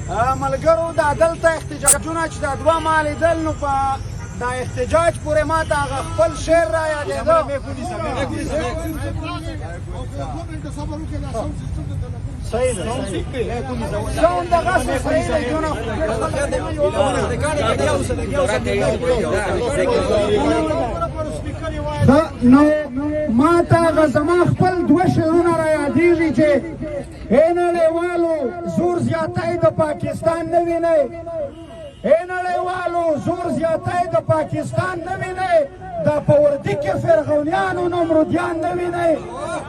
ملګرو دا دلته احتجاجونه چې دا دوه ما لیدل نو په دا احتجاج پورې ما ته هغه خپل شعر را یادېده صحیح ده ساوند دغسې صحیح ده جونه نو ما ته هغه زما خپل دوه شعرونه را یادېږي چې ای نړیوالو زور زیاتی د پاکستان نه وینئ ای نړیوالو زور زیاتی د پاکستان نه وینئ دا په وردي کې فرعونیانو نمرودیان نه وینئ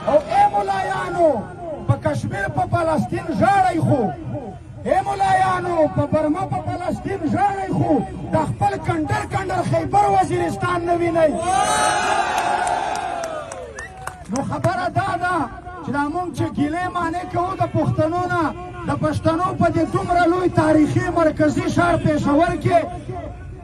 او ای ملایانو په کشمیر په فلسطین ژاړئ خو ای ملایانو په برما په فلسطین ژاړئ خو دا خپل کنډر کنډر خیبر وزیرستان نه وینئ نو خبره دا ده چې دا مونږ چې ګیلې معنی کوو د پښتنو نه د پښتنو په دې دومره لوی تاریخي مرکزي ښار پېښور کې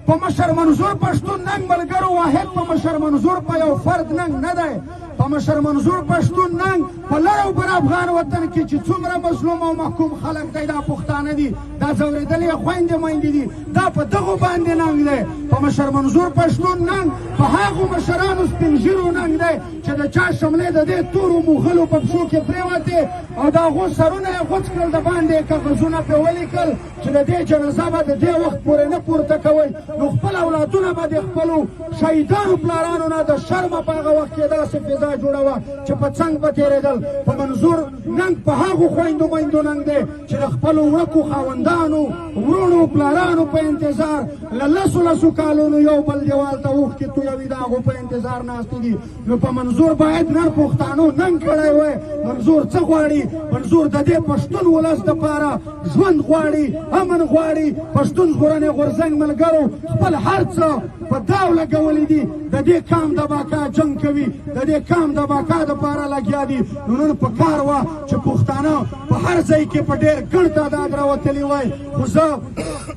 په مشر منظور پښتون ننګ ملګرو واحد په مشر منظور په یو فرد ننګ نه دی په مشر منظور پښتون ننګ په لر او بر افغان وطن کې چې څومره مظلوم او محکوم خلک دی دا پښتانه دي دا ځورېدلې خویندې میندې دي دا په دغو باندې ننګ دی په مشر منظور پښتون ننګ په هغو مشرانو سپین ږیرو ننګ دی چې د چا شملې د دې تورو مغلو په پښو کې پرېوتې او د هغو سرونه یې غوڅ کړل د باندې یې کاغذونه پرې ولیکل چې د دې جنازه به د دې وخت پورې نه پورته کوئ نو خپل اولادونه به د خپلو شهیدانو پلارانو نه د شرمه په هغه وخت کې داسې فضا جوړه وه چې په څنګ به تېرېدل په منظور ننګ په هغو خویندو میندو ننګ دی چې د خپلو ورکو خاوندانو وروڼو پلارانو په انتظار له لسو کالونو یو بل دیوال ته اوښکې تویوي د هغو په انتظار ناستې دي نو په منظور باید نن پښتانو ننګ کړی وای منظور څه غواړي منظور د دې پښتون ولس دپاره ژوند غواړي امن غواړي پښتون ژغورنې غورځنګ ملګرو خپل هر څه په داو لګولي دي د دې قام د بقا جنګ کوي د دې قام د بقا دپاره لګیا دي نو نن په کار وه چې پښتانه په هر ځای کې په ډېر ګڼ تعداد راوتلي وای خو زه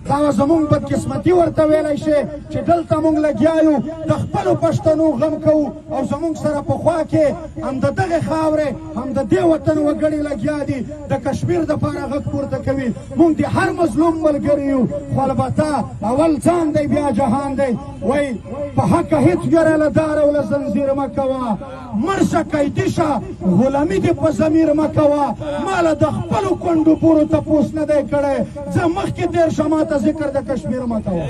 دا زمونږ بدقسمتي ورته ویلی شي چې دلته مونږ لګیا یو د خپلو پښتنو غم کوو او زمونږ سره په خوا کې هم د دغې خاورې هم د دې وطن وګړي لګیا دي د کشمیر دپاره غږ پورته کوي مونږ د هر مظلوم ملګري یو خو البته اول ځان دی بیا جهان دی وایي په حقه هېڅ ګیره له دار او له زنځیر مه کوه مړ شه قیدي شه غلامي دې په ضمیر مه کوه ما له د خپلو کونډو پورو تپوس نه دی کړی زه مخکې تېر شه ما ته ذکر د کشمیر مه کوه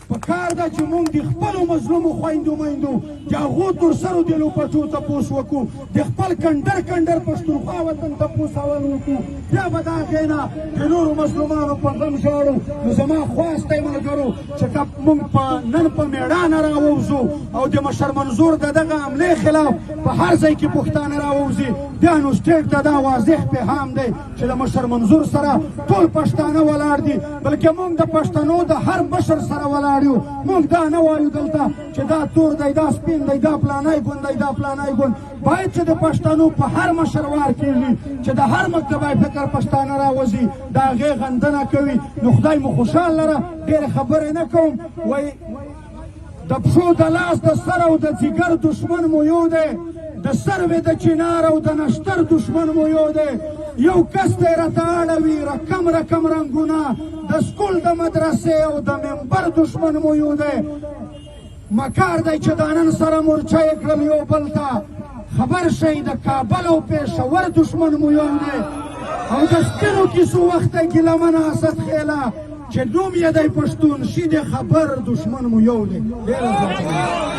پکار ده چې مونږ د خپلو مظلومو خویندو میندو د هغو تور سرو دلو پټو تپوس وکړو د خپل کنډر کنډر پښتونخوا وطن تپوس اول وکړو بیا به د هغې نه د نورو مظلومانو په غم ژاړو نو زما خواست دی ملګرو چې که مونږ نن په میړانه راووځو او د مشر منظور د دغه حملې خلاف په هر ځای کې پښتانه راووځي بیا نو سټیټ ته دا واضح پیغام دی چې د مشر منظور سره ټول پښتانه ولاړ دي بلکې مونږ د پښتنو د هر مشر سره ولاړ یو مونږ دا نه وایو دلته چې دا تور دی دا سپین دی دا پلانی ګوند دی دا پلانی ګوند باید چې د پښتنو په هر مشر وار کېږي چې د هر مکتبه فکر پښتانه راوځي د هغې غندنه کوي نو خدای مو خوشحال لره ډېرې خبرې نه کوم وایي د پښو د لاس د سر او د ځیګر دشمن مو یو دی د سروې د چنار او د نشتر دشمن مو یو دی یو کس دی راته اړوي رقم رقم رنګونه د سکول د مدرسې او د منبر دشمن مو یو دی مکار دی چې دا نن سره مورچه یې کړل یو بل ته خبر شئ د کابل او پېښور دشمن مو یو دی او د سپینو کیسو وخته ګیلمنه اسد خیله چې نوم یې دی پښتون شي د خبر دشمن مو یو دی ډېره زیاته